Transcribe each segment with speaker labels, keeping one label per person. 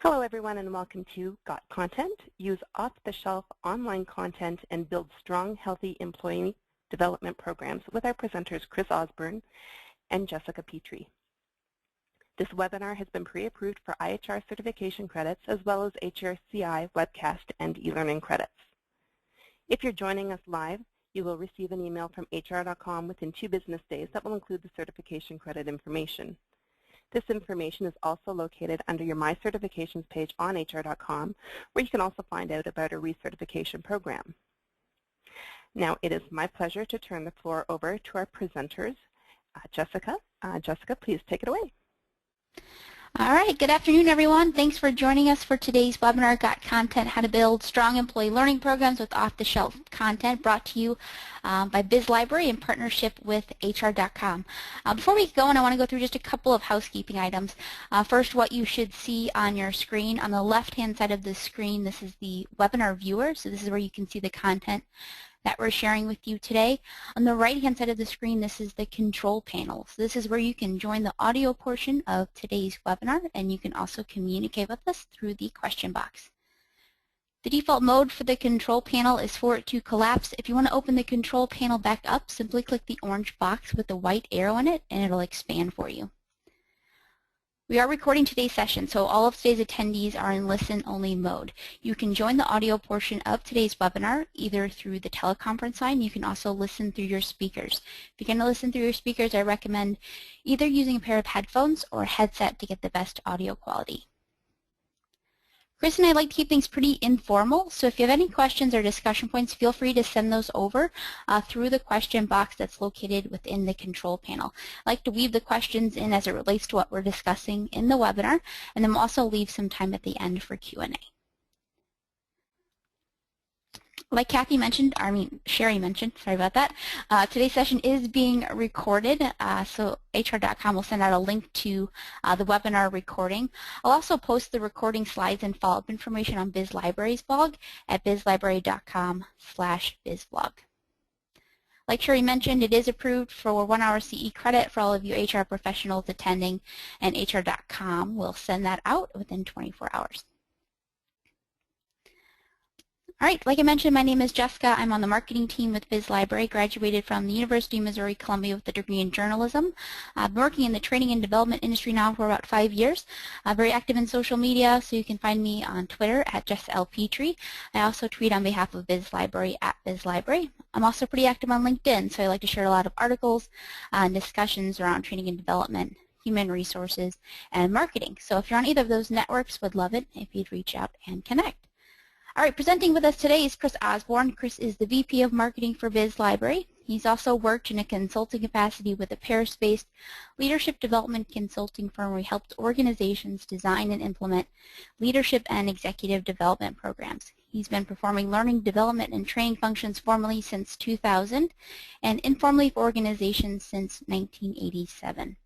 Speaker 1: Hello everyone and welcome to Got Content. Use off-the-shelf online content and build strong, healthy employee development programs with our presenters Chris Osborne and Jessica Petrie. This webinar has been pre-approved for IHR certification credits as well as HRCI webcast and e-learning credits. If you're joining us live, you will receive an email from hr.com within 2 business days that will include the certification credit information. This information is also located under your My Certifications page on hr.com, where you can also find out about a recertification program. Now, it is my pleasure to turn the floor over to our presenters. Jessica, please take it away.
Speaker 2: All right, good afternoon, everyone. Thanks for joining us for today's webinar, Got Content, How to Build Strong Employee Learning Programs with Off-the-Shelf Content, brought to you by BizLibrary in partnership with HR.com. Before we get going, I want to go through just a couple of housekeeping items. First, what you should see on your screen. On the left-hand side of the screen, this is the webinar viewer, so this is where you can see the content that we're sharing with you today. On the right-hand side of the screen, this is the control panel. So this is where you can join the audio portion of today's webinar, and you can also communicate with us through the question box. The default mode for the control panel is for it to collapse. If you want to open the control panel back up, simply click the orange box with the white arrow in it, and it'll expand for you. We are recording today's session, so all of today's attendees are in listen-only mode. You can join the audio portion of today's webinar either through the teleconference line. You can also listen through your speakers. If you're going to listen through your speakers, I recommend either using a pair of headphones or a headset to get the best audio quality. Chris and I like to keep things pretty informal, so if you have any questions or discussion points, feel free to send those over through the question box that's located within the control panel. I like to weave the questions in as it relates to what we're discussing in the webinar, and then we'll also leave some time at the end for Q&A. Like Sherry mentioned, sorry about that, today's session is being recorded, so HR.com will send out a link to the webinar recording. I'll also post the recording slides and follow-up information on BizLibrary's blog at bizlibrary.com/bizblog. Like Sherry mentioned, it is approved for 1 hour CE credit for all of you HR professionals attending, and HR.com will send that out within 24 hours. All right, like I mentioned, my name is Jessica. I'm on the marketing team with BizLibrary, graduated from the University of Missouri-Columbia with a degree in journalism. I've been working in the training and development industry now for about 5 years. I'm very active in social media, so you can find me on Twitter at JessLPetrie. I also tweet on behalf of BizLibrary at BizLibrary. I'm also pretty active on LinkedIn, so I like to share a lot of articles and discussions around training and development, human resources, and marketing. So if you're on either of those networks, would love it if you'd reach out and connect. All right, presenting with us today is Chris Osborne. Chris is the VP of Marketing for BizLibrary. He's also worked in a consulting capacity with a Paris-based leadership development consulting firm where he helped organizations design and implement leadership and executive development programs. He's been performing learning, development, and training functions formally since 2000 and informally for organizations since 1987.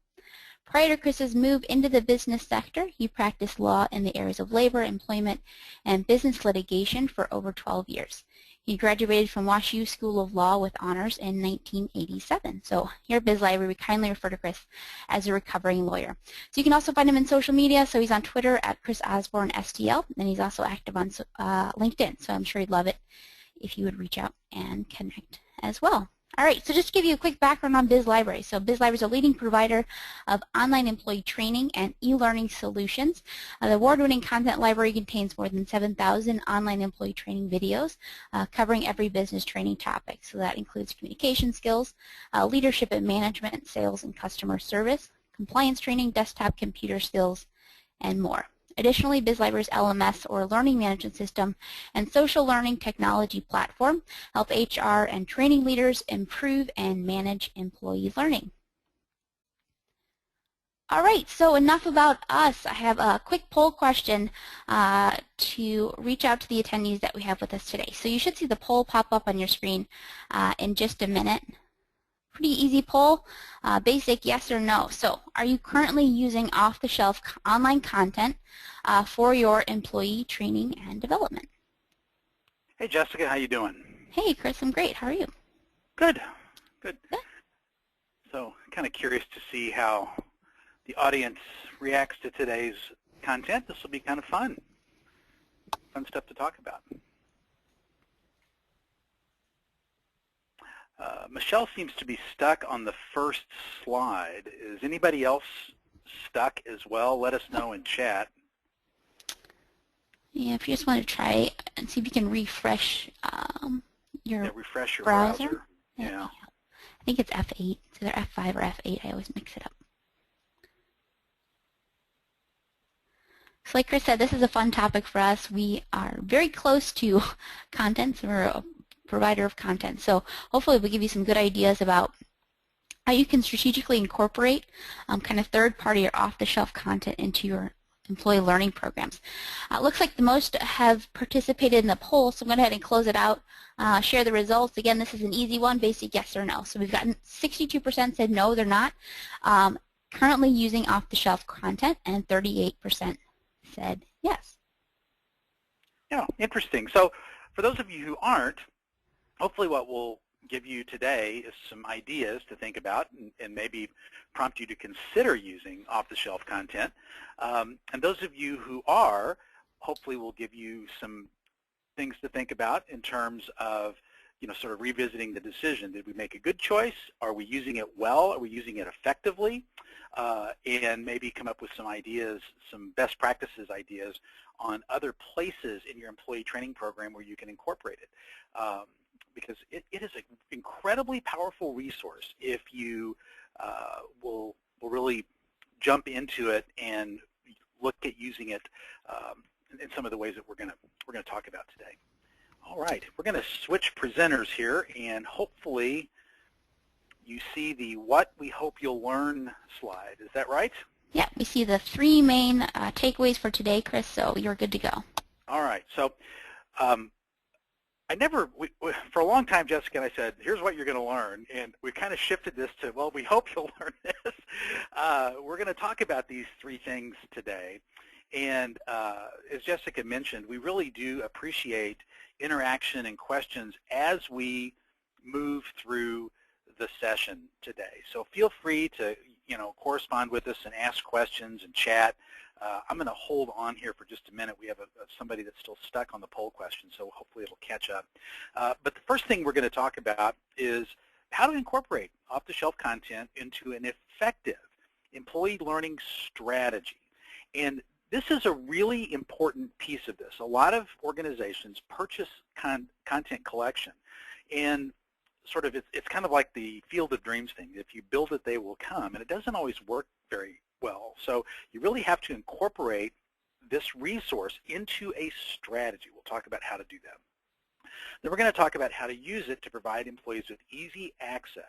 Speaker 2: Prior to Chris's move into the business sector, he practiced law in the areas of labor, employment, and business litigation for over 12 years. He graduated from WashU School of Law with honors in 1987. So here at BizLibrary, we kindly refer to Chris as a recovering lawyer. So you can also find him in social media. So he's on Twitter at Chris Osborne STL, and he's also active on LinkedIn. So I'm sure he'd love it if you would reach out and connect as well. All right, so just to give you a quick background on BizLibrary. So BizLibrary is a leading provider of online employee training and e-learning solutions. The award-winning content library contains more than 7,000 online employee training videos covering every business training topic. So that includes communication skills, leadership and management, sales and customer service, compliance training, desktop computer skills, and more. Additionally, BizLibrary's LMS, or Learning Management System, and social learning technology platform help HR and training leaders improve and manage employee learning. All right, so enough about us. I have a quick poll question to reach out to the attendees that we have with us today. So you should see the poll pop up on your screen in just a minute. Pretty easy poll, basic yes or no. So are you currently using off-the-shelf online content for your employee training and development?
Speaker 3: Hey Jessica, how you doing?
Speaker 2: Hey Chris, I'm great. How are you?
Speaker 3: Good, good. So kind of curious to see how the audience reacts to today's content. This will be kind of fun stuff to talk about. Michelle seems to be stuck on the first slide. Is anybody else stuck as well? Let us know in chat.
Speaker 2: Yeah, if you just want to try and see if you can refresh your
Speaker 3: refresh your
Speaker 2: browser.
Speaker 3: Yeah.
Speaker 2: I think it's F8. It's either F5 or F8. I always mix it up. So like Chris said, this is a fun topic for us. We are very close to content, so we're a provider of content. So hopefully we'll give you some good ideas about how you can strategically incorporate kind of third-party or off-the-shelf content into your employee learning programs. It looks like the most have participated in the poll, so I'm going to go ahead and close it out, share the results. Again, this is an easy one, basic yes or no. So we've gotten 62% said no, they're not currently using off-the-shelf content, and 38% said yes.
Speaker 3: Yeah, interesting. So for those of you who aren't, hopefully what we'll give you today is some ideas to think about and maybe prompt you to consider using off-the-shelf content. And those of you who are, hopefully we'll give you some things to think about in terms of, sort of revisiting the decision. Did we make a good choice? Are we using it well? Are we using it effectively? And maybe come up with some ideas, some best practices ideas on other places in your employee training program where you can incorporate it. Because it is an incredibly powerful resource if you will really jump into it and look at using it in some of the ways that we're going to talk about today. All right, we're going to switch presenters here, and hopefully you see the what we hope you'll learn slide. Is that right?
Speaker 2: Yeah, we see the 3 main takeaways for today, Chris, so you're good to go.
Speaker 3: All right, so for a long time, Jessica and I said, here's what you're going to learn, and we kind of shifted this to, well, we hope you'll learn this. We're going to talk about these 3 things today, and as Jessica mentioned, we really do appreciate interaction and questions as we move through the session today. So feel free to, correspond with us and ask questions and chat. I'm going to hold on here for just a minute. We have somebody that's still stuck on the poll question, so hopefully it'll catch up. But the first thing we're going to talk about is how to incorporate off-the-shelf content into an effective employee learning strategy. And this is a really important piece of this. A lot of organizations purchase content collection, and sort of it's kind of like the field of dreams thing. If you build it, they will come, and it doesn't always work very well. So you really have to incorporate this resource into a strategy. We'll talk about how to do that. Then we're going to talk about how to use it to provide employees with easy access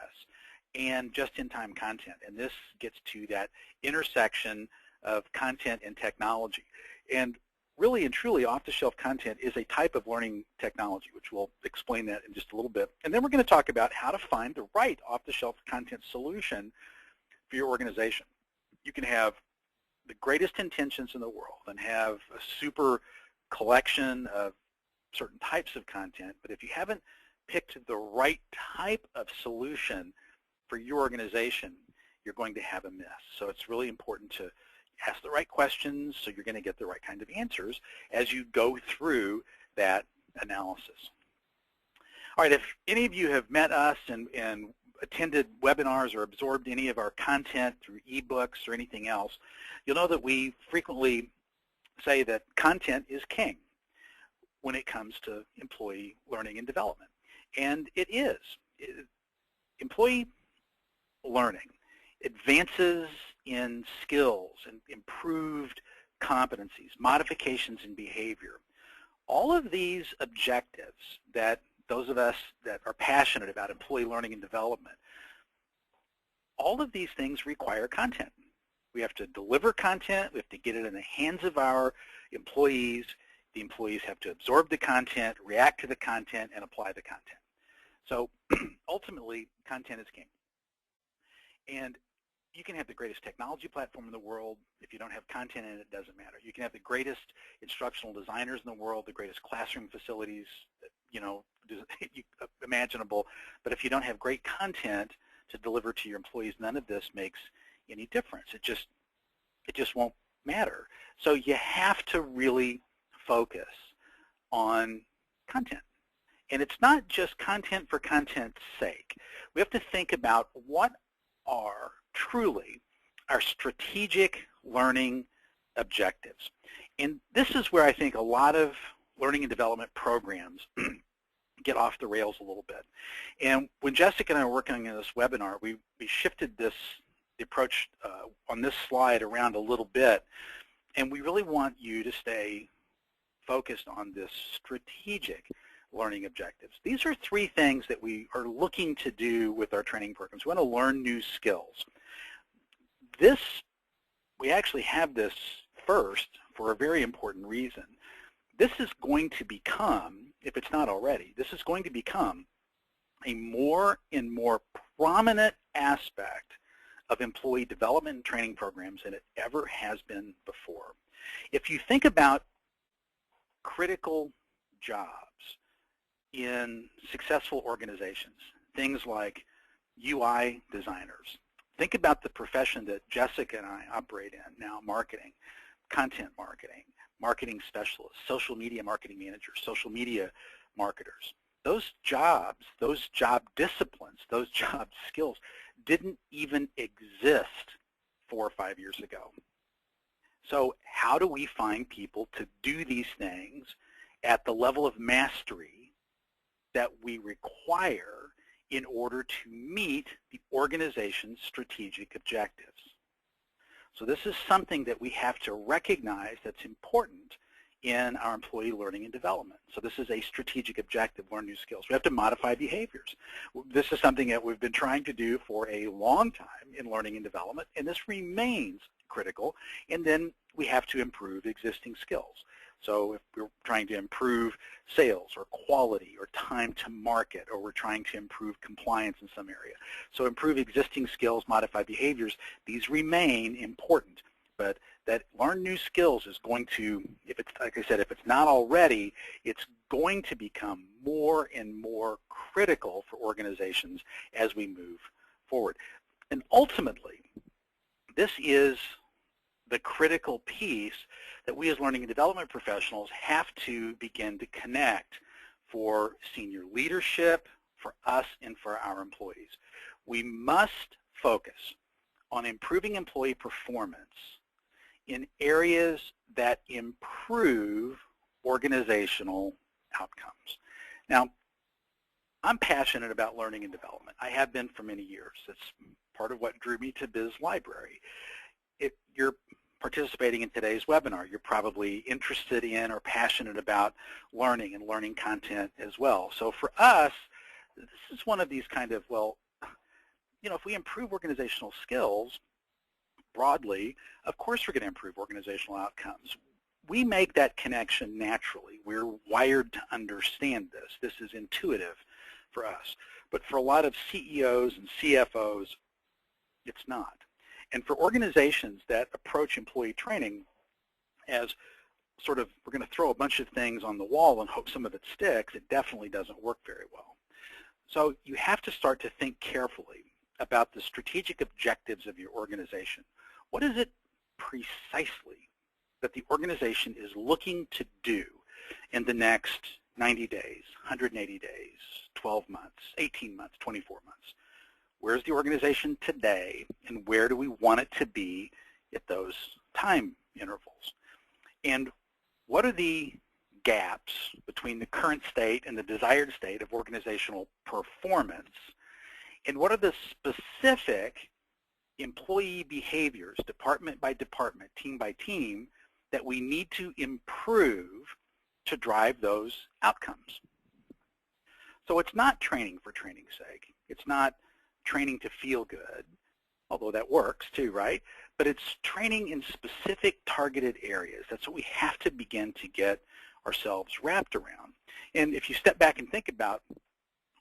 Speaker 3: and just-in-time content. And this gets to that intersection of content and technology. And really and truly, off-the-shelf content is a type of learning technology, which we'll explain that in just a little bit. And then we're going to talk about how to find the right off-the-shelf content solution for your organization. You can have the greatest intentions in the world and have a super collection of certain types of content, but if you haven't picked the right type of solution for your organization, you're going to have a mess. So it's really important to ask the right questions so you're going to get the right kind of answers as you go through that analysis. All right, if any of you have met us and attended webinars or absorbed any of our content through ebooks or anything else, you'll know that we frequently say that content is king when it comes to employee learning and development. And it is. Employee learning, advances in skills and improved competencies, modifications in behavior, all of these objectives that those of us that are passionate about employee learning and development, all of these things require content. We have to deliver content, we have to get it in the hands of our employees, the employees have to absorb the content, react to the content, and apply the content. So ultimately, content is king. And you can have the greatest technology platform in the world. If you don't have content in it, it doesn't matter. You can have the greatest instructional designers in the world, the greatest classroom facilities, imaginable. But if you don't have great content to deliver to your employees, none of this makes any difference. It just won't matter. So you have to really focus on content. And it's not just content for content's sake. We have to think about what are truly our strategic learning objectives. And this is where I think a lot of learning and development programs get off the rails a little bit. And when Jessica and I were working on this webinar, we shifted the approach on this slide around a little bit, and we really want you to stay focused on this strategic learning objectives. These are three things that we are looking to do with our training programs. We want to learn new skills. We actually have this first for a very important reason. This is going to become, if it's not already, this is going to become a more and more prominent aspect of employee development and training programs than it ever has been before. If you think about critical jobs in successful organizations, things like UI designers, think about the profession that Jessica and I operate in now, marketing, content marketing, marketing specialists, social media marketing managers, social media marketers. Those jobs, those job disciplines, those job skills didn't even exist 4 or 5 years ago. So how do we find people to do these things at the level of mastery that we require in order to meet the organization's strategic objectives? So this is something that we have to recognize that's important in our employee learning and development. So this is a strategic objective, learn new skills. We have to modify behaviors. This is something that we've been trying to do for a long time in learning and development, and this remains critical. And then we have to improve existing skills. So if we're trying to improve sales or quality or time to market, or we're trying to improve compliance in some area. So improve existing skills, modify behaviors, these remain important. But that learn new skills is going to, if it's, like I said, if it's not already, it's going to become more and more critical for organizations as we move forward. And ultimately, this is the critical piece that we as learning and development professionals have to begin to connect for senior leadership, for us, and for our employees. We must focus on improving employee performance in areas that improve organizational outcomes. Now, I'm passionate about learning and development. I have been for many years. It's part of what drew me to Biz Library. If you're participating in today's webinar, you're probably interested in or passionate about learning and learning content as well. So for us, this is one of these kind of, well, you know, if we improve organizational skills broadly, of course we're going to improve organizational outcomes. We make that connection naturally. We're wired to understand this. This is intuitive for us. But for a lot of CEOs and CFOs, it's not. And for organizations that approach employee training as sort of, we're going to throw a bunch of things on the wall and hope some of it sticks, it definitely doesn't work very well. So you have to start to think carefully about the strategic objectives of your organization. What is it precisely that the organization is looking to do in the next 90 days, 180 days, 12 months, 18 months, 24 months? Where's the organization today, and where do we want it to be at those time intervals? And what are the gaps between the current state and the desired state of organizational performance? And what are the specific employee behaviors, department by department, team by team, that we need to improve to drive those outcomes? So it's not training for training's sake. It's not training to feel good, although that works too, right? But it's training in specific targeted areas. That's what we have to begin to get ourselves wrapped around. And if you step back and think about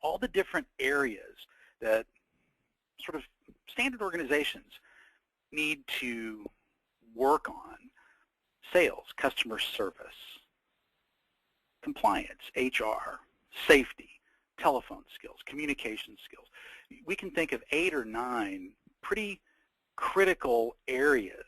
Speaker 3: all the different areas that sort of standard organizations need to work on: sales, customer service, compliance, HR, safety, telephone skills, communication skills. We can think of 8 or 9 pretty critical areas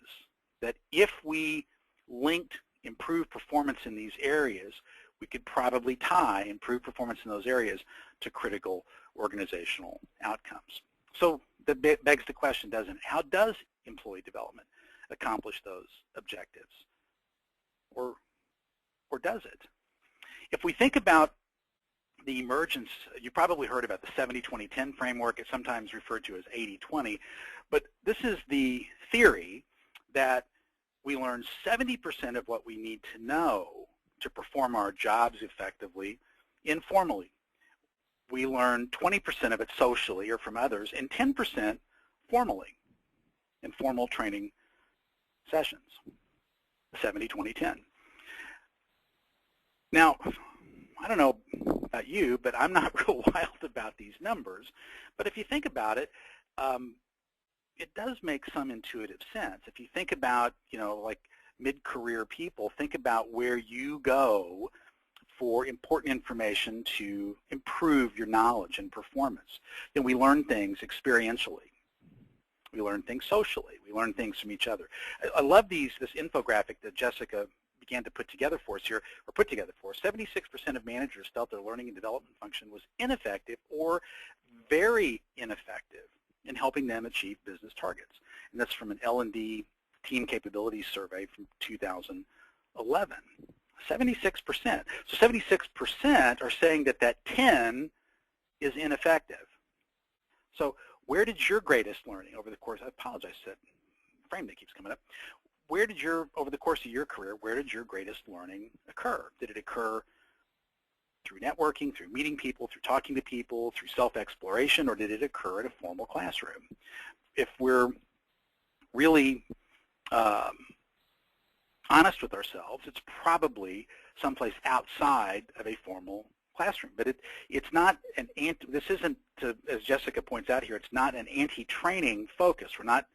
Speaker 3: that if we linked improved performance in these areas, we could probably tie improved performance in those areas to critical organizational outcomes. So that begs the question, doesn't it? How does employee development accomplish those objectives? Or does it? If we think about the emergence, you probably heard about the 70-20-10 framework. It's sometimes referred to as 80-20, but this is the theory that we learn 70% of what we need to know to perform our jobs effectively informally. We learn 20% of it socially or from others, and 10% formally in formal training sessions, 70-20-10. Now, I don't know about you, but I'm not real wild about these numbers. But if you think about it, it does make some intuitive sense. If you think about, like mid-career people, think about where you go for important information to improve your knowledge and performance. Then we learn things experientially. We learn things socially. We learn things from each other. I love this infographic that Jessica began to put together for us here, or put together for us. 76% of managers felt their learning and development function was ineffective or very ineffective in helping them achieve business targets. And that's from an L&D team capabilities survey from 2011. 76%. So 76% are saying that 10 is ineffective. So where did your greatest learning over the course, I apologize, that frame that keeps coming up. Over the course of your career, where did your greatest learning occur? Did it occur through networking, through meeting people, through talking to people, through self-exploration, or did it occur in a formal classroom? If we're really honest with ourselves, it's probably someplace outside of a formal classroom. But it's not this isn't, as Jessica points out here, it's not an anti-training focus. We're not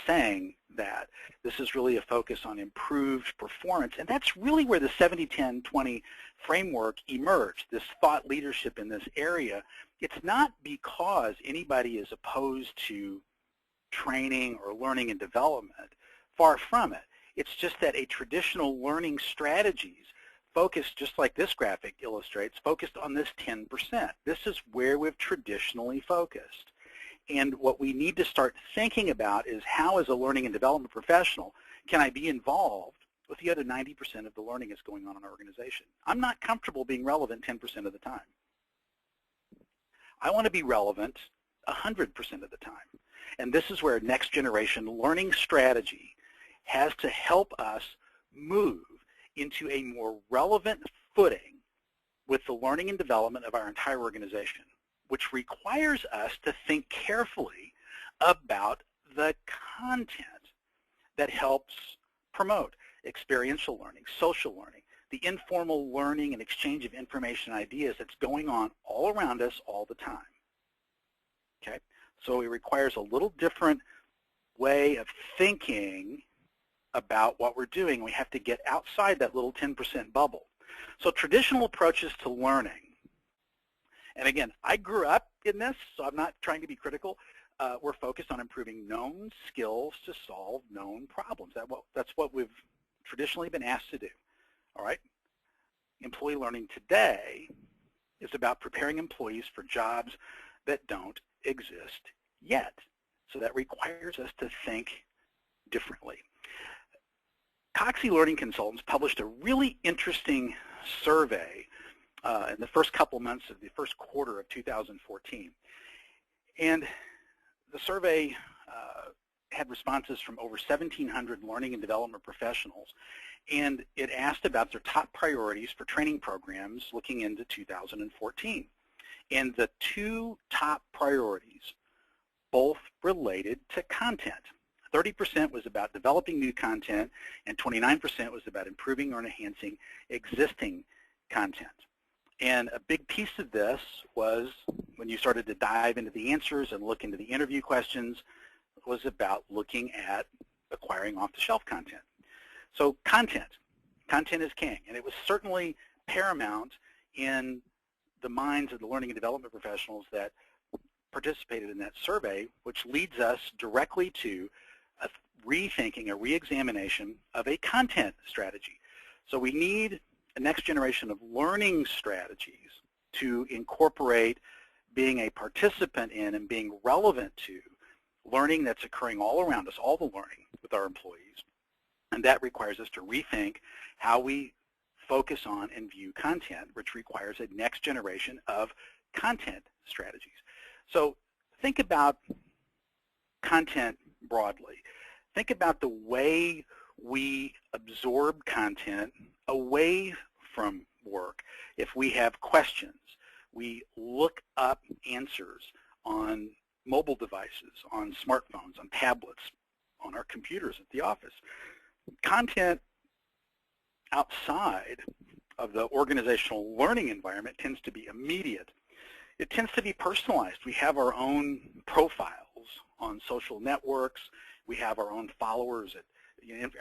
Speaker 3: saying that. This is really a focus on improved performance, and that's really where the 70-10-20 framework emerged, this thought leadership in this area. It's not because anybody is opposed to training or learning and development. Far from it. It's just that a traditional learning strategies focused, just like this graphic illustrates, focused on this 10%. This is where we've traditionally focused. And what we need to start thinking about is how, as a learning and development professional, can I be involved with the other 90% of the learning that's going on in our organization? I'm not comfortable being relevant 10% of the time. I want to be relevant 100% of the time. And this is where next generation learning strategy has to help us move into a more relevant footing with the learning and development of our entire organization, which requires us to think carefully about the content that helps promote experiential learning, social learning, the informal learning and exchange of information and ideas that's going on all around us all the time. Okay? So it requires a little different way of thinking about what we're doing. We have to get outside that little 10% bubble. So traditional approaches to learning, and again, I grew up in this, so I'm not trying to be critical. We're focused on improving known skills to solve known problems. That's what we've traditionally been asked to do. All right? Employee learning today is about preparing employees for jobs that don't exist yet. So that requires us to think differently. Coxie Learning Consultants published a really interesting survey in the first couple months of the first quarter of 2014. And the survey had responses from over 1,700 learning and development professionals, and it asked about their top priorities for training programs looking into 2014. And the two top priorities both related to content. 30% was about developing new content, and 29% was about improving or enhancing existing content. And a big piece of this was, when you started to dive into the answers and look into the interview questions, was about looking at acquiring off-the-shelf content. So content is king, and it was certainly paramount in the minds of the learning and development professionals that participated in that survey, which leads us directly to rethinking, a re-examination of a content strategy. So we need a next generation of learning strategies to incorporate being a participant in and being relevant to learning that's occurring all around us, all the learning with our employees. And that requires us to rethink how we focus on and view content, which requires a next generation of content strategies. So think about content broadly. Think about the way we absorb content away from work. If we have questions, we look up answers on mobile devices, on smartphones, on tablets, on our computers at the office. Content outside of the organizational learning environment tends to be immediate. It tends to be personalized. We have our own profiles on social networks. We have our own followers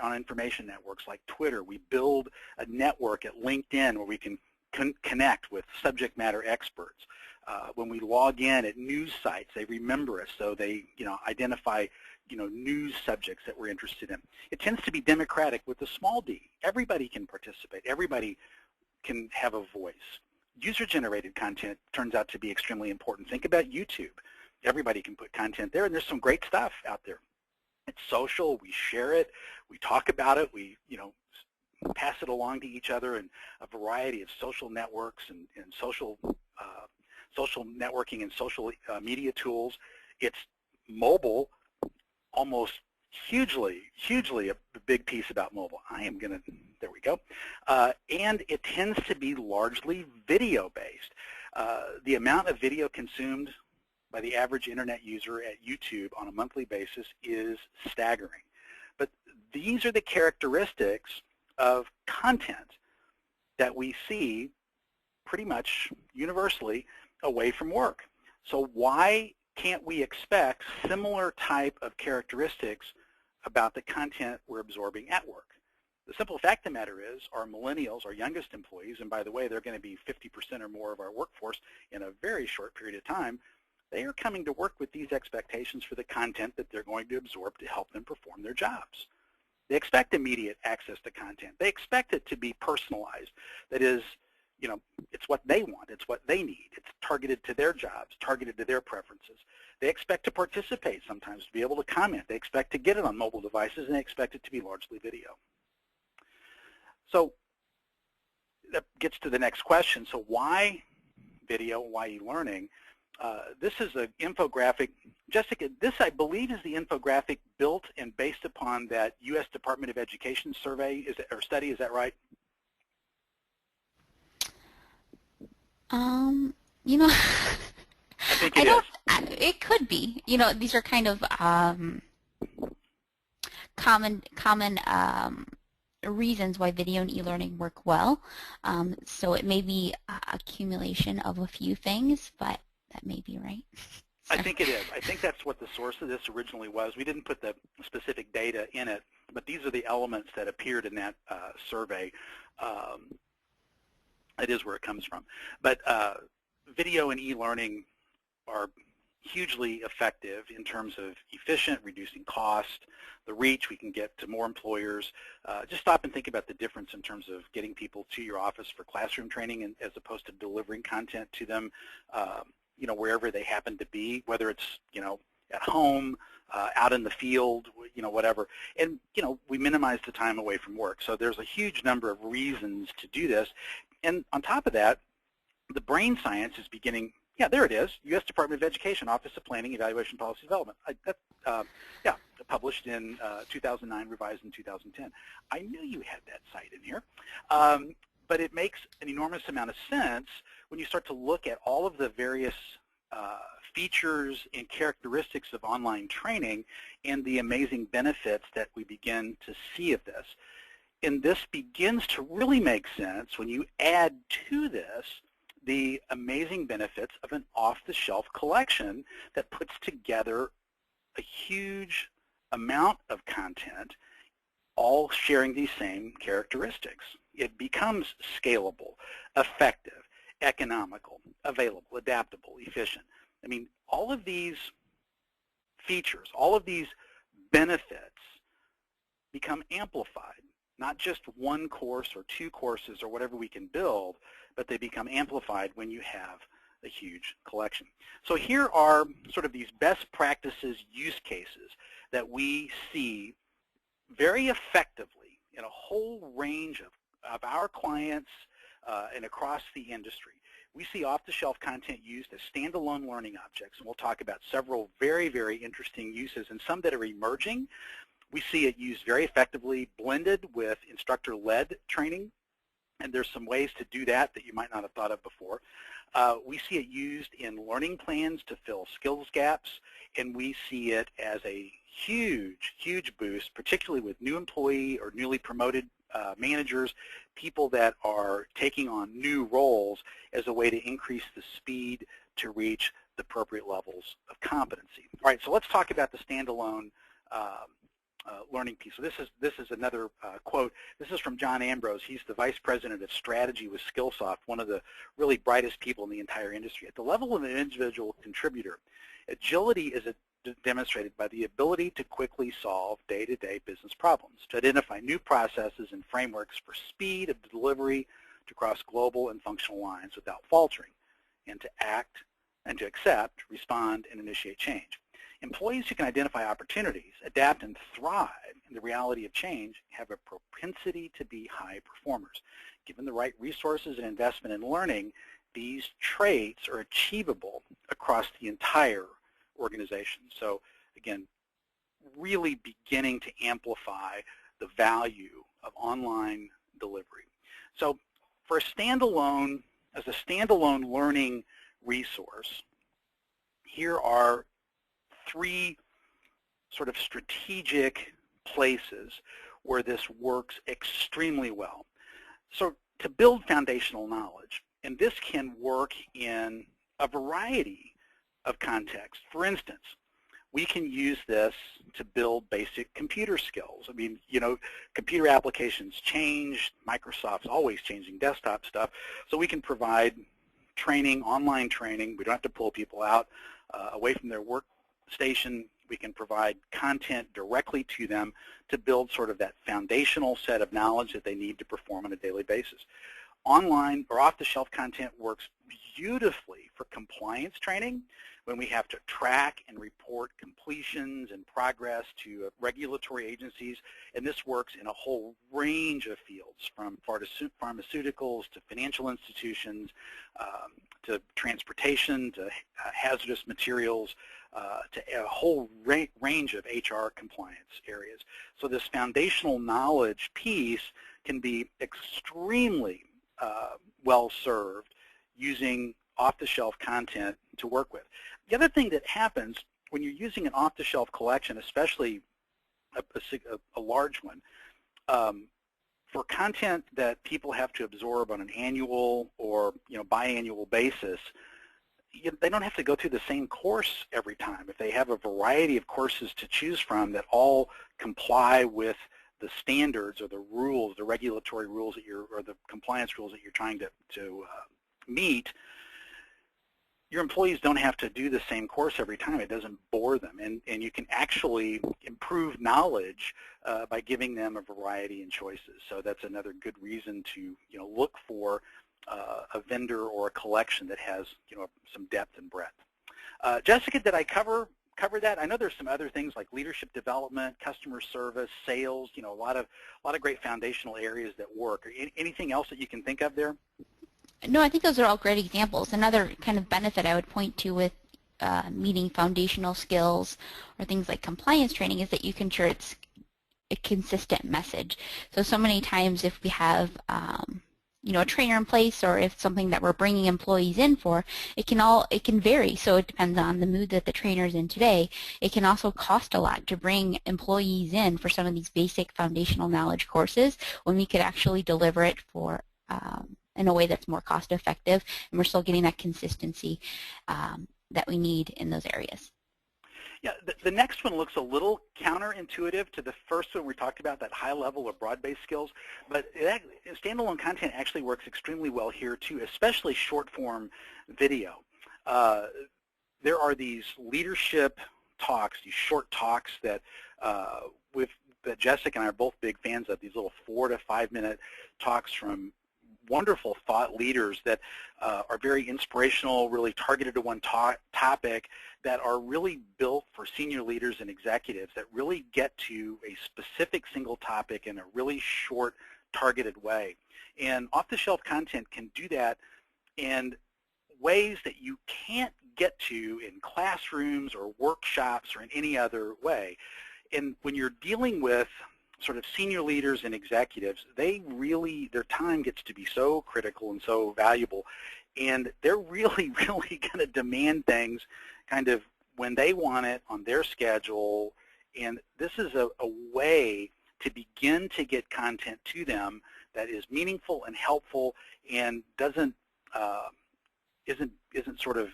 Speaker 3: on information networks like Twitter. We build a network at LinkedIn where we can connect with subject matter experts. When we log in at news sites, they remember us, so they identify news subjects that we're interested in. It tends to be democratic with a small d. Everybody can participate. Everybody can have a voice. User-generated content turns out to be extremely important. Think about YouTube. Everybody can put content there, and there's some great stuff out there. It's social. We share it. We talk about it. We pass it along to each other in a variety of social networks and social networking and social media tools. It's mobile, almost hugely a big piece about mobile. There we go. And it tends to be largely video-based. The amount of video consumed by the average internet user at YouTube on a monthly basis is staggering. But these are the characteristics of content that we see pretty much universally away from work. So why can't we expect similar type of characteristics about the content we're absorbing at work? The simple fact of the matter is our millennials, our youngest employees, and by the way, they're going to be 50% or more of our workforce in a very short period of time, they are coming to work with these expectations for the content that they're going to absorb to help them perform their jobs. They expect immediate access to content. They expect it to be personalized. That is, it's what they want. It's what they need. It's targeted to their jobs, targeted to their preferences. They expect to participate sometimes, to be able to comment. They expect to get it on mobile devices, and they expect it to be largely video. So that gets to the next question. So why video? Why e-learning? This is an infographic. Jessica, this I believe is the infographic built and based upon that U.S. Department of Education survey or study. Is that right?
Speaker 2: I
Speaker 3: think it is.
Speaker 2: It could be. These are kind of common reasons why video and e-learning work well. So it may be an accumulation of a few things, but that may be right.
Speaker 3: I think it is. I think that's what the source of this originally was. We didn't put the specific data in it, but these are the elements that appeared in that survey. It is where it comes from. But video and e-learning are hugely effective in terms of efficient, reducing cost, the reach we can get to more employers. Just stop and think about the difference in terms of getting people to your office for classroom training as opposed to delivering content to them wherever they happen to be, whether it's at home, out in the field, whatever. And we minimize the time away from work. So there's a huge number of reasons to do this. And on top of that, the brain science is beginning. Yeah, there it is. U.S. Department of Education, Office of Planning, Evaluation, Policy Development. Yeah, published in 2009, revised in 2010. I knew you had that site in here. But it makes an enormous amount of sense when you start to look at all of the various features and characteristics of online training and the amazing benefits that we begin to see of this. And this begins to really make sense when you add to this the amazing benefits of an off-the-shelf collection that puts together a huge amount of content, all sharing these same characteristics. It becomes scalable, effective, economical, available, adaptable, efficient. I mean, all of these features, all of these benefits become amplified. Not just one course or two courses or whatever we can build, but they become amplified when you have a huge collection. So here are sort of these best practices use cases that we see very effectively in a whole range of our clients and across the industry. We see off-the-shelf content used as standalone learning objects, and we'll talk about several very, very interesting uses and some that are emerging. We see it used very effectively blended with instructor-led training, and there's some ways to do that you might not have thought of before. We see it used in learning plans to fill skills gaps, and we see it as a huge, huge boost, particularly with new employee or newly promoted managers, people that are taking on new roles as a way to increase the speed to reach the appropriate levels of competency. All right, so let's talk about the standalone learning piece. So this is another quote. This is from John Ambrose. He's the Vice President of Strategy with Skillsoft, one of the really brightest people in the entire industry. At the level of an individual contributor, agility is demonstrated by the ability to quickly solve day-to-day business problems, to identify new processes and frameworks for speed of delivery to cross global and functional lines without faltering, and to act and to accept, respond, and initiate change. Employees who can identify opportunities, adapt, and thrive in the reality of change have a propensity to be high performers. Given the right resources and investment in learning, these traits are achievable across the entire organization. So again, really beginning to amplify the value of online delivery. So for a standalone, as a standalone learning resource, here are three sort of strategic places where this works extremely well. So to build foundational knowledge, and this can work in a variety of contexts. For instance, we can use this to build basic computer skills. I mean, you know, computer applications change. Microsoft's always changing desktop stuff. So we can provide training, online training. We don't have to pull people out away from their workstation. We can provide content directly to them to build sort of that foundational set of knowledge that they need to perform on a daily basis. Online or off-the-shelf content works beautifully for compliance training when we have to track and report completions and progress to regulatory agencies, and this works in a whole range of fields, from pharmaceuticals to financial institutions to transportation to hazardous materials to a whole range of HR compliance areas. So this foundational knowledge piece can be extremely well served using off-the-shelf content to work with. The other thing that happens when you're using an off-the-shelf collection, especially a large one, for content that people have to absorb on an annual or biannual basis, they don't have to go through the same course every time. If they have a variety of courses to choose from that all comply with the standards or the rules, the regulatory rules that or the compliance rules that you're trying to meet, your employees don't have to do the same course every time. It doesn't bore them, and you can actually improve knowledge by giving them a variety in choices. So that's another good reason to look for a vendor or a collection that has some depth and breadth. Jessica, did I cover that? I know there's some other things like leadership development, customer service, sales. A lot of great foundational areas that work. Anything else that you can think of there?
Speaker 2: No, I think those are all great examples. Another kind of benefit I would point to with meeting foundational skills or things like compliance training is that you can ensure it's a consistent message. So many times if we have a trainer in place, or if something that we're bringing employees in for, it can vary. So it depends on the mood that the trainer's in today. It can also cost a lot to bring employees in for some of these basic foundational knowledge courses when we could actually deliver it for in a way that's more cost effective, and we're still getting that consistency that we need in those areas.
Speaker 3: Yeah, the next one looks a little counterintuitive to the first one we talked about, that high level or broad-based skills, but standalone content actually works extremely well here too, especially short-form video. There are these leadership talks, these short talks that with that Jessica and I are both big fans of, these little 4 to 5 minute talks from wonderful thought leaders that are very inspirational, really targeted to one topic, that are really built for senior leaders and executives, that really get to a specific single topic in a really short, targeted way. And off-the-shelf content can do that in ways that you can't get to in classrooms or workshops or in any other way. And when you're dealing with sort of senior leaders and executives, they really, their time gets to be so critical and so valuable, and they're really, really going to demand things kind of when they want it on their schedule, and this is a way to begin to get content to them that is meaningful and helpful and isn't sort of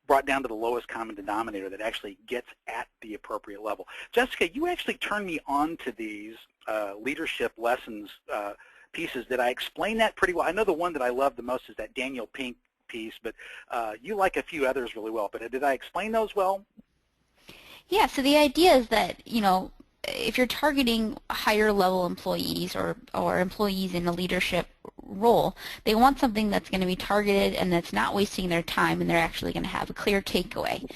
Speaker 3: brought down to the lowest common denominator, that actually gets at the appropriate level. Jessica, you actually turned me on to these leadership lessons pieces. Did I explain that pretty well? I know the one that I love the most is that Daniel Pink piece, but you like a few others really well. But did I explain those well?
Speaker 2: Yeah, so the idea is that, you know, if you're targeting higher level employees or employees in a leadership role, they want something that's going to be targeted and that's not wasting their time, and they're actually going to have a clear takeaway.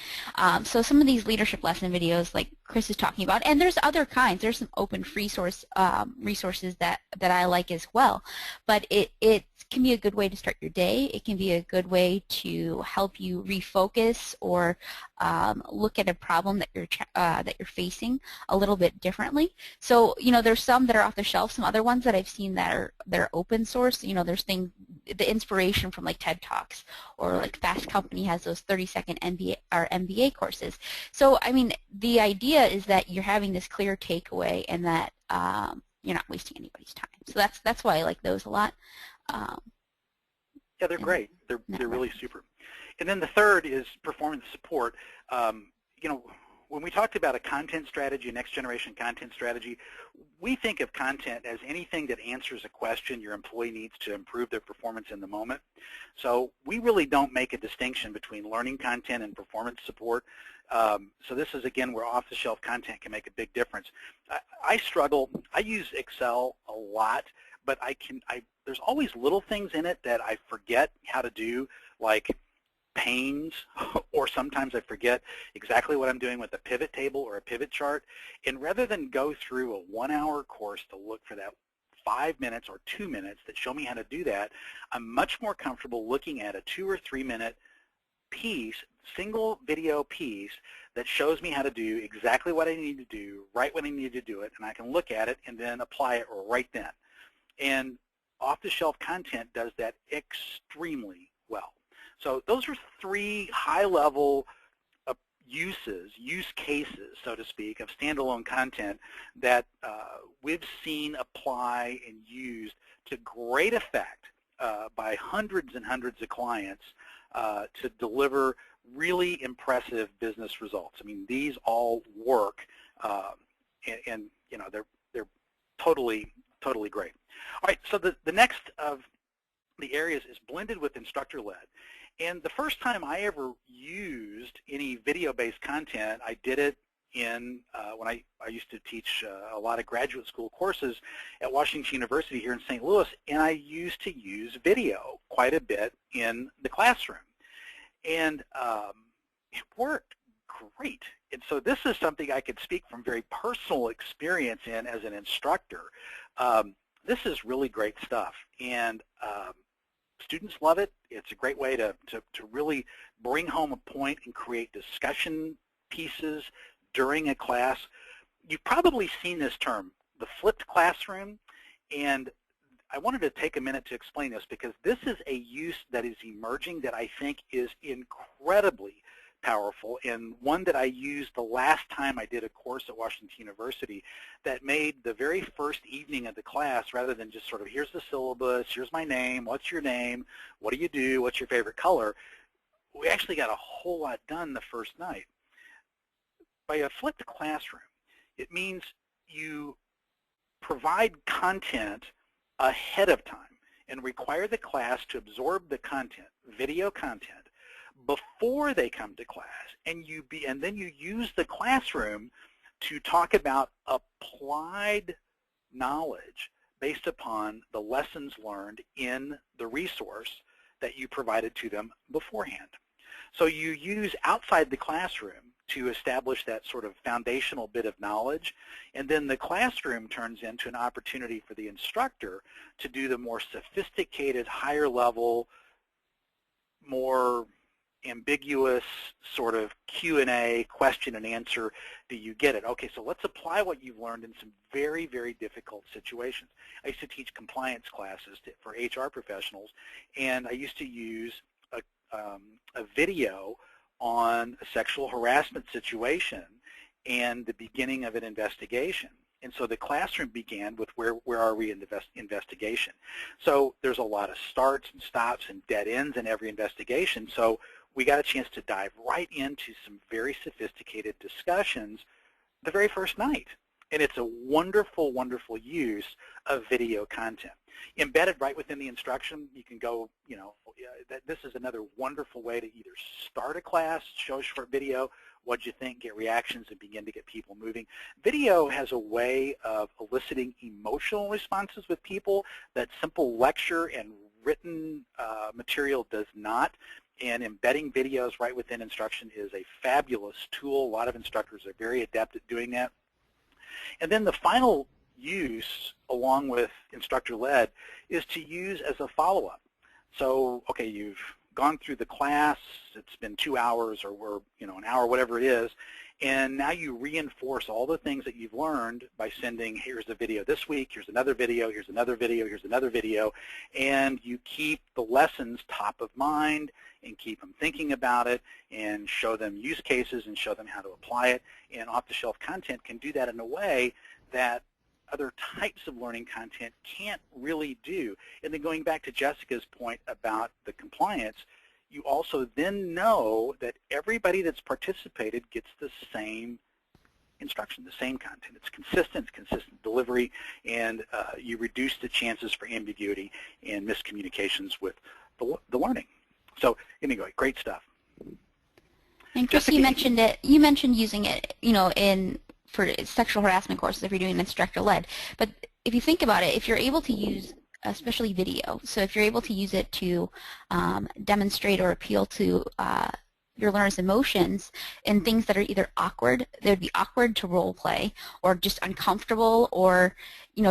Speaker 2: So some of these leadership lesson videos like Chris is talking about, and there's other kinds, there's some open free source resources that I like as well, but it can be a good way to start your day. It can be a good way to help you refocus or look at a problem that you're facing a little bit differently. So, you know, there's some that are off the shelf, some other ones that I've seen that are open source. You know, there's things, the inspiration from like TED Talks, or like Fast Company has those 30-second MBA courses. So, I mean, the idea is that you're having this clear takeaway and that you're not wasting anybody's time. So that's why I like those a lot.
Speaker 3: Yeah, they're great. They're really super. And then the third is performance support. You know, when we talked about a content strategy, a next generation content strategy, we think of content as anything that answers a question your employee needs to improve their performance in the moment. So we really don't make a distinction between learning content and performance support. So this is, again, where off-the-shelf content can make a big difference. I struggle. I use Excel a lot, but there's always little things in it that I forget how to do, like panes, or sometimes I forget exactly what I'm doing with a pivot table or a pivot chart. And rather than go through a 1-hour course to look for that 5 minutes or 2 minutes that show me how to do that, I'm much more comfortable looking at a 2 or 3 minute piece, single video piece, that shows me how to do exactly what I need to do, right when I need to do it, and I can look at it and then apply it right then. And off-the-shelf content does that extremely well. So those are 3 high-level use cases, so to speak, of standalone content that we've seen apply and used to great effect by hundreds and hundreds of clients to deliver really impressive business results. I mean, these all work, and you know, they're totally great. All right, so the next of the areas is blended with instructor-led. And the first time I ever used any video-based content, I did it in when I used to teach a lot of graduate school courses at Washington University here in St. Louis, and I used to use video quite a bit in the classroom. And it worked great. And so this is something I could speak from very personal experience in as an instructor. This is really great stuff, and students love it. It's a great way to really bring home a point and create discussion pieces during a class. You've probably seen this term, the flipped classroom, and I wanted to take a minute to explain this because this is a use that is emerging that I think is incredibly powerful, and one that I used the last time I did a course at Washington University that made the very first evening of the class, rather than just sort of, here's the syllabus, here's my name, what's your name, what do you do, what's your favorite color, we actually got a whole lot done the first night. By a flipped classroom, it means you provide content ahead of time and require the class to absorb the content, video content, before they come to class, and then you use the classroom to talk about applied knowledge based upon the lessons learned in the resource that you provided to them beforehand. So you use outside the classroom to establish that sort of foundational bit of knowledge, and then the classroom turns into an opportunity for the instructor to do the more sophisticated, higher level, more ambiguous sort of Q&A, question and answer. Do you get it? Okay, so let's apply what you've learned in some very, very difficult situations. I used to teach compliance classes for HR professionals, and I used to use a video on a sexual harassment situation and the beginning of an investigation. And so the classroom began with where are we in the investigation. So there's a lot of starts and stops and dead ends in every investigation. So we got a chance to dive right into some very sophisticated discussions the very first night. And it's a wonderful, wonderful use of video content. Embedded right within the instruction, you can go, you know, this is another wonderful way to either start a class, show a short video, what'd you think, get reactions, and begin to get people moving. Video has a way of eliciting emotional responses with people that simple lecture and written material does not. And embedding videos right within instruction is a fabulous tool. A lot of instructors are very adept at doing that. And then the final use, along with instructor-led, is to use as a follow-up. So, okay, you've gone through the class, it's been 2 hours or an hour, whatever it is, and now you reinforce all the things that you've learned by sending, here's the video this week, here's another video, here's another video, here's another video, and you keep the lessons top of mind and keep them thinking about it and show them use cases and show them how to apply it. And off-the-shelf content can do that in a way that other types of learning content can't really do. And then going back to Jessica's point about the compliance, you also then know that everybody that's participated gets the same instruction, the same content. It's consistent delivery, and you reduce the chances for ambiguity and miscommunications with the learning. So anyway, great stuff.
Speaker 2: And Chris, you mentioned it. You mentioned using it, for sexual harassment courses if you're doing instructor-led. But if you think about it, if you're able to use, especially video, so if you're able to use it to demonstrate or appeal to your learners' emotions and things that are either awkward, they would be awkward to role play, or just uncomfortable, or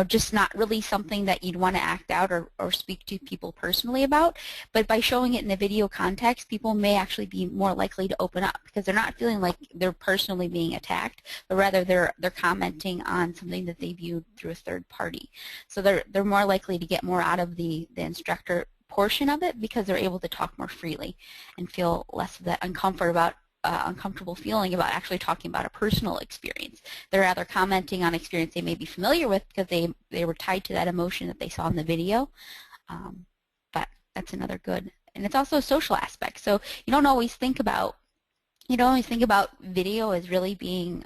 Speaker 2: just not really something that you'd want to act out or speak to people personally about. But by showing it in a video context, people may actually be more likely to open up because they're not feeling like they're personally being attacked, but rather they're commenting on something that they viewed through a third party. So they're more likely to get more out of the instructor portion of it because they're able to talk more freely and feel less of that uncomfortable feeling about actually talking about a personal experience. They're rather commenting on experience they may be familiar with because they were tied to that emotion that they saw in the video. But that's another good. And it's also a social aspect. So you don't always think about video as really being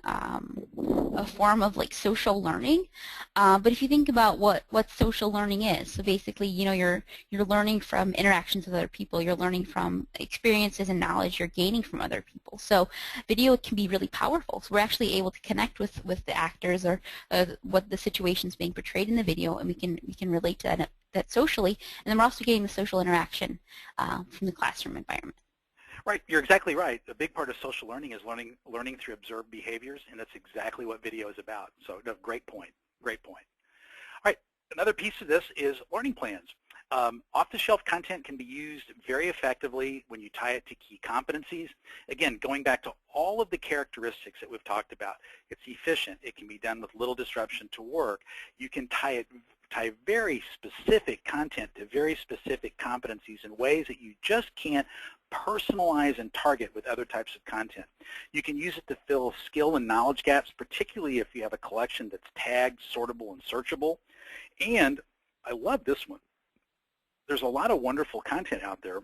Speaker 2: a form of like social learning, but if you think about what social learning is, so basically you're learning from interactions with other people, you're learning from experiences and knowledge you're gaining from other people. So video can be really powerful. So we're actually able to connect with the actors or what the situation's being portrayed in the video, and we can relate to that socially, and then we're also getting the social interaction from the classroom environment.
Speaker 3: Right, you're exactly right. A big part of social learning is learning through observed behaviors, and that's exactly what video is about. So, no, great point, great point. All right, another piece of this is learning plans. Off-the-shelf content can be used very effectively when you tie it to key competencies. Again, going back to all of the characteristics that we've talked about, it's efficient. It can be done with little disruption to work. You can tie very specific content to very specific competencies in ways that you just can't personalize and target with other types of content. You can use it to fill skill and knowledge gaps, particularly if you have a collection that's tagged, sortable, and searchable. And I love this one. There's a lot of wonderful content out there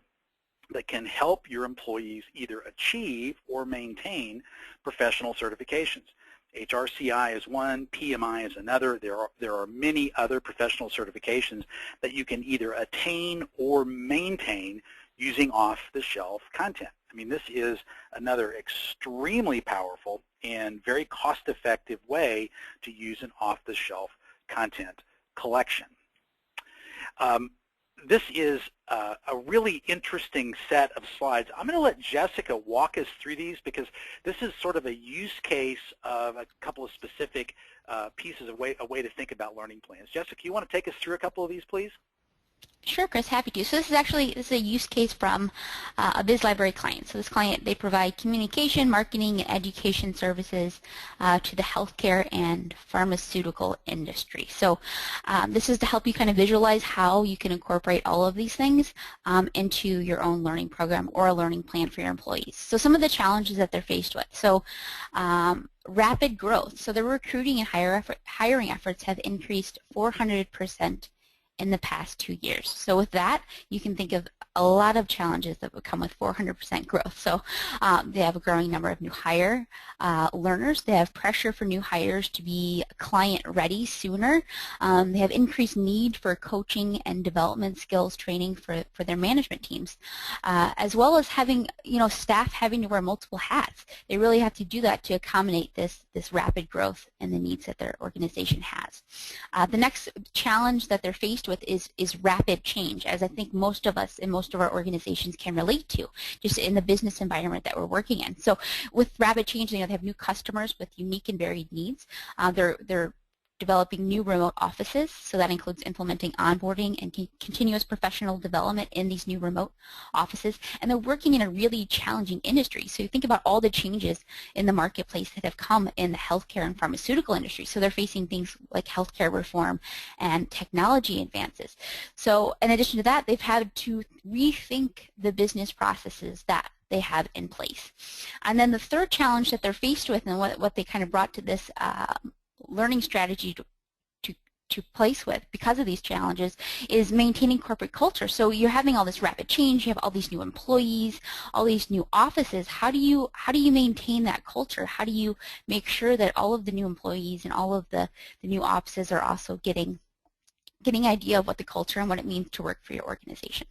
Speaker 3: that can help your employees either achieve or maintain professional certifications. HRCI is one, PMI is another. There are many other professional certifications that you can either attain or maintain using off-the-shelf content. I mean, this is another extremely powerful and very cost-effective way to use an off-the-shelf content collection. This is a really interesting set of slides. I'm going to let Jessica walk us through these because this is sort of a use case of a couple of specific pieces of a way to think about learning plans. Jessica, you want to take us through a couple of these, please?
Speaker 2: Sure, Chris, happy to. So this is a use case from a Biz Library client. So this client, they provide communication, marketing, and education services to the healthcare and pharmaceutical industry. So this is to help you kind of visualize how you can incorporate all of these things into your own learning program or a learning plan for your employees. So some of the challenges that they're faced with. So rapid growth. So the recruiting and hiring efforts have increased 400% in the past 2 years. So with that, you can think of a lot of challenges that would come with 400% growth. So they have a growing number of new hire learners. They have pressure for new hires to be client ready sooner. They have increased need for coaching and development skills training for their management teams, as well as having staff having to wear multiple hats. They really have to do that to accommodate this rapid growth and the needs that their organization has. The next challenge that they're faced with is rapid change, as I think most of us in most of our organizations can relate to, just in the business environment that we're working in. So with rapid change, they have new customers with unique and varied needs. They're developing new remote offices, so that includes implementing onboarding and continuous professional development in these new remote offices. And they're working in a really challenging industry. So you think about all the changes in the marketplace that have come in the healthcare and pharmaceutical industry. So they're facing things like healthcare reform and technology advances. So in addition to that, they've had to rethink the business processes that they have in place. And then the third challenge that they're faced with, and what they kind of brought to this learning strategy to place with because of these challenges, is maintaining corporate culture. So you're having all this rapid change, you have all these new employees, all these new offices. How do you maintain that culture? How do you make sure that all of the new employees and all of the new offices are also getting idea of what the culture and what it means to work for your organization?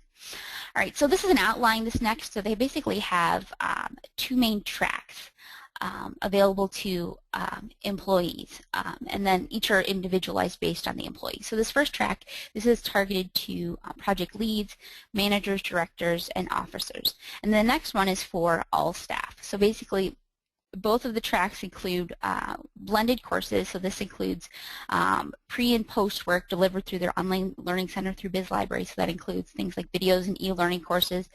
Speaker 2: All right, so this is an outline, this next. So they basically have two main tracks available to employees, and then each are individualized based on the employee. So this first track, this is targeted to project leads, managers, directors, and officers. And the next one is for all staff. So basically, both of the tracks include blended courses, so this includes pre and post work delivered through their online learning center through Biz Library, so that includes things like videos and e-learning courses,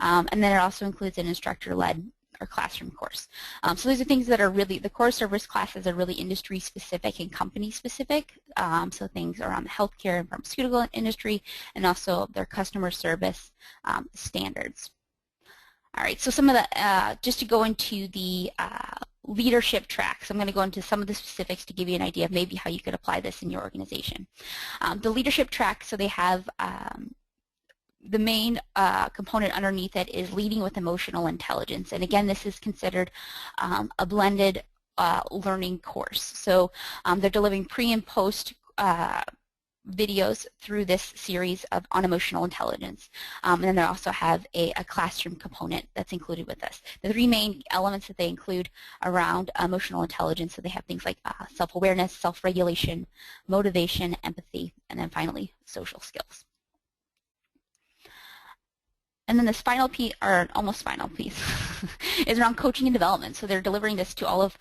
Speaker 2: and then it also includes an instructor-led or classroom course. So these are things that are really, the core service classes are really industry specific and company specific, so things around the healthcare and pharmaceutical industry, and also their customer service standards. All right, so some of the, just to go into the leadership tracks, I'm going to go into some of the specifics to give you an idea of maybe how you could apply this in your organization. The leadership track, so they have the main component underneath it is leading with emotional intelligence. And again, this is considered a blended learning course. So they're delivering pre and post videos through this series on emotional intelligence. And then they also have a classroom component that's included with this. The three main elements that they include around emotional intelligence, so they have things like self-awareness, self-regulation, motivation, empathy, and then finally social skills. And then this final piece, or almost final piece, is around coaching and development. So they're delivering this to all of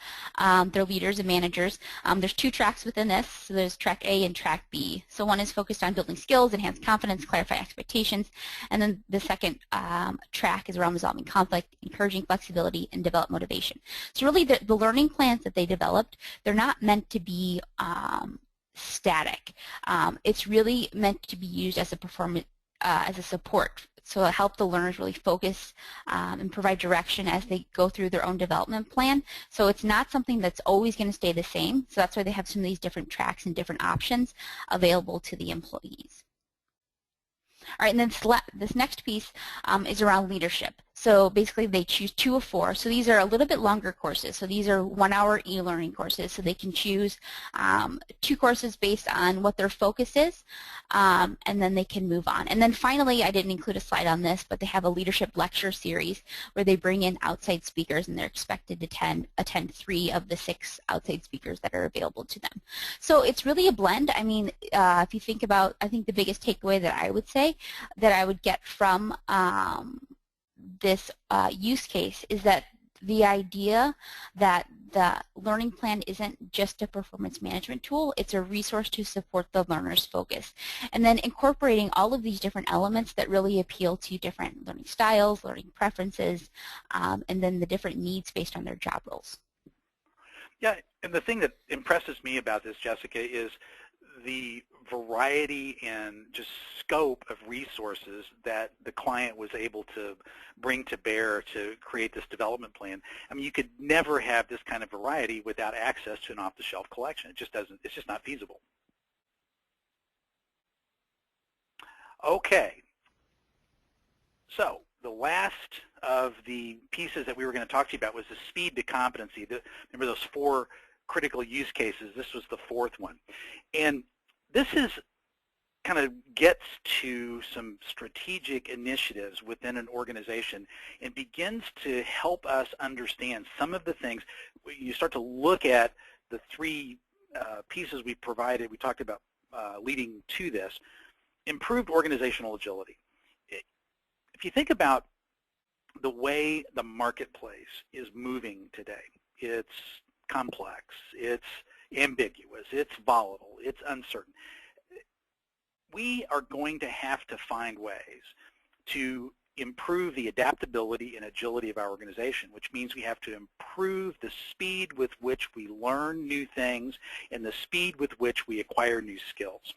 Speaker 2: their leaders and managers. There's two tracks within this. So there's track A and track B. So one is focused on building skills, enhance confidence, clarify expectations. And then the second track is around resolving conflict, encouraging flexibility, and develop motivation. So really the learning plans that they developed, they're not meant to be static. It's really meant to be used as a support. So it'll help the learners really focus and provide direction as they go through their own development plan. So it's not something that's always going to stay the same. So that's why they have some of these different tracks and different options available to the employees. All right, and then this next piece is around leadership. So basically they choose 2 of 4. So these are a little bit longer courses. So these are 1-hour e-learning courses. So they can choose 2 courses based on what their focus is, and then they can move on. And then finally, I didn't include a slide on this, but they have a leadership lecture series where they bring in outside speakers, and they're expected to attend 3 of the 6 outside speakers that are available to them. So it's really a blend. I mean, if you think about, I think the biggest takeaway that I would say that I would get from this use case is that the idea that the learning plan isn't just a performance management tool, it's a resource to support the learner's focus. And then incorporating all of these different elements that really appeal to different learning styles, learning preferences, and then the different needs based on their job roles.
Speaker 3: Yeah, and the thing that impresses me about this, Jessica, is the variety and just scope of resources that the client was able to bring to bear to create this development plan. I mean, you could never have this kind of variety without access to an off-the-shelf collection. It just doesn't, it's just not feasible. Okay. So the last of the pieces that we were going to talk to you about was the speed to competency. Remember those 4 critical use cases? This was the 4th one. And this is kind of gets to some strategic initiatives within an organization and begins to help us understand some of the things. You start to look at the 3 pieces we provided. We talked about leading to this. Improved organizational agility. If you think about the way the marketplace is moving today, it's complex, it's ambiguous, it's volatile, it's uncertain. We are going to have to find ways to improve the adaptability and agility of our organization, which means we have to improve the speed with which we learn new things and the speed with which we acquire new skills.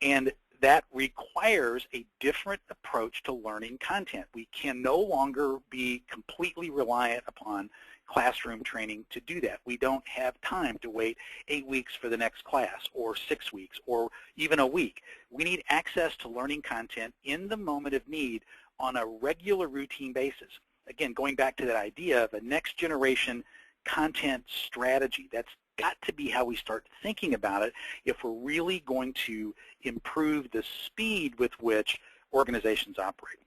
Speaker 3: And that requires a different approach to learning content. We can no longer be completely reliant upon classroom training to do that. We don't have time to wait 8 weeks for the next class or 6 weeks or even a week. We need access to learning content in the moment of need on a regular routine basis. Again, going back to that idea of a next generation content strategy, that's got to be how we start thinking about it if we're really going to improve the speed with which organizations operate.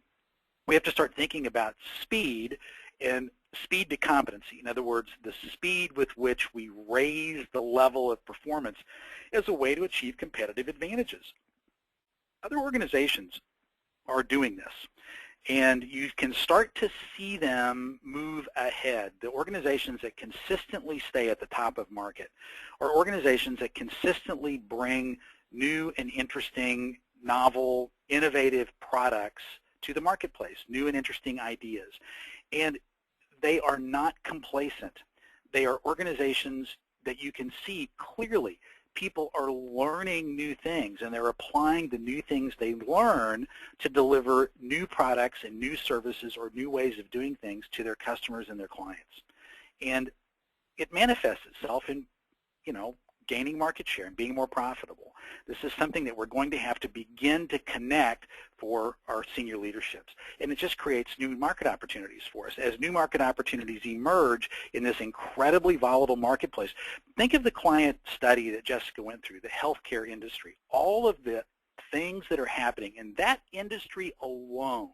Speaker 3: We have to start thinking about speed and speed to competency. In other words, the speed with which we raise the level of performance as a way to achieve competitive advantages. Other organizations are doing this, and you can start to see them move ahead. The organizations that consistently stay at the top of market are organizations that consistently bring new and interesting, novel, innovative products to the marketplace, new and interesting ideas. And they are not complacent. They are organizations that you can see clearly. People are learning new things, and they're applying the new things they learn to deliver new products and new services or new ways of doing things to their customers and their clients. And it manifests itself in, gaining market share and being more profitable. This is something that we're going to have to begin to connect for our senior leaderships. And it just creates new market opportunities for us. As new market opportunities emerge in this incredibly volatile marketplace, think of the client study that Jessica went through, the healthcare industry. All of the things that are happening in that industry alone,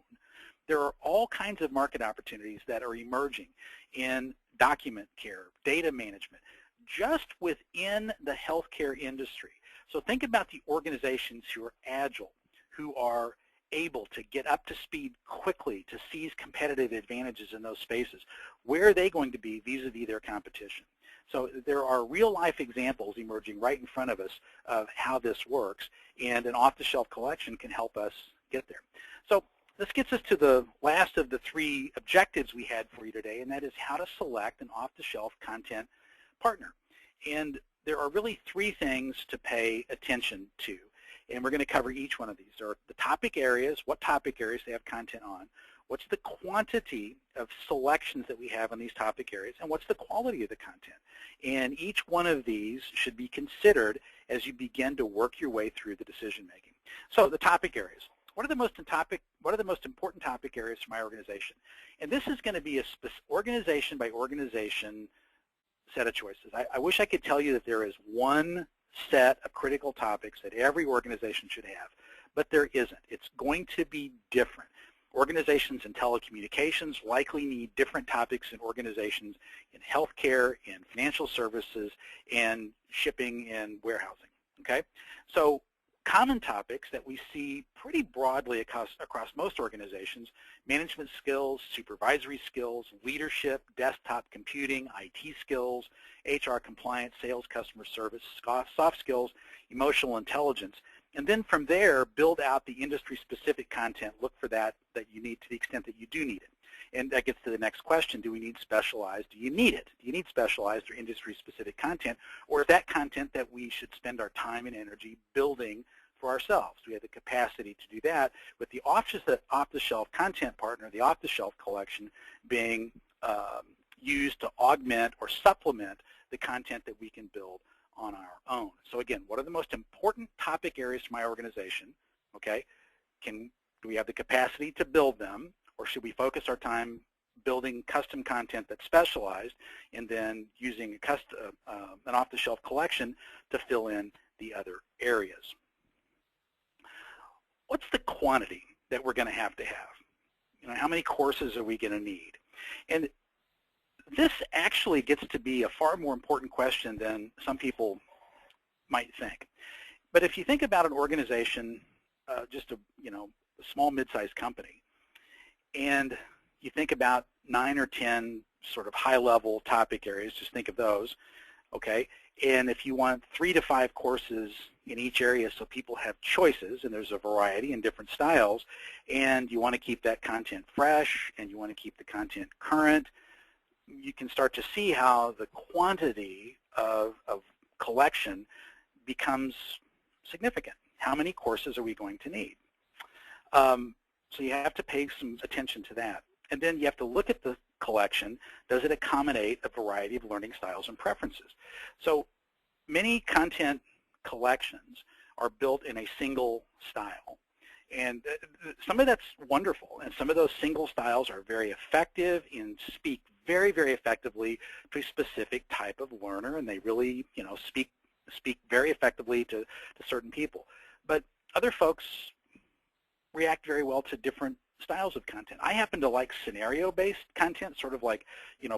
Speaker 3: there are all kinds of market opportunities that are emerging in document care, data management, just within the healthcare industry. So think about the organizations who are agile, who are able to get up to speed quickly to seize competitive advantages in those spaces. Where are they going to be vis-a-vis their competition? So there are real-life examples emerging right in front of us of how this works, and an off-the-shelf collection can help us get there. So this gets us to the last of the 3 objectives we had for you today, and that is how to select an off-the-shelf content partner. And there are really 3 things to pay attention to, and we're going to cover each one of these. There are the topic areas, what topic areas they have content on, what's the quantity of selections that we have on these topic areas, and what's the quality of the content. And each one of these should be considered as you begin to work your way through the decision making. So the topic areas. what are the most important topic areas for my organization? And this is going to be a organization by organization set of choices. I wish I could tell you that there is one set of critical topics that every organization should have, but there isn't. It's going to be different. Organizations in telecommunications likely need different topics in organizations in healthcare, in financial services, and shipping and warehousing, okay? So common topics that we see pretty broadly across most organizations: management skills, supervisory skills, leadership, desktop computing, IT skills, HR compliance, sales, customer service, soft skills, emotional intelligence. And then from there, build out the industry-specific content. Look for that you need to the extent that you do need it. And that gets to the next question: do we need specialized? Do you need it? Do you need specialized or industry-specific content? Or is that content that we should spend our time and energy building for ourselves? Do we have the capacity to do that with the off-the-shelf content partner, the off-the-shelf collection, being used to augment or supplement the content that we can build on our own? So again, what are the most important topic areas for my organization? Okay, do we have the capacity to build them, or should we focus our time building custom content that's specialized and then using an off-the-shelf collection to fill in the other areas? What's the quantity that we're going to have? You know, how many courses are we going to need? And this actually gets to be a far more important question than some people might think. But if you think about an organization, just a small mid-sized company, and you think about 9 or 10 sort of high-level topic areas, just think of those, okay? And if you want 3 to 5 courses in each area so people have choices, and there's a variety in different styles, and you want to keep that content fresh, and you want to keep the content current, you can start to see how the quantity of collection becomes significant. How many courses are we going to need? So you have to pay some attention to that. And then you have to look at the collection. Does it accommodate a variety of learning styles and preferences? So many content collections are built in a single style. And some of that's wonderful, and some of those single styles are very effective and speak very, very effectively to a specific type of learner, and they really, speak very effectively to certain people. But other folks react very well to different styles of content. I happen to like scenario-based content, sort of like,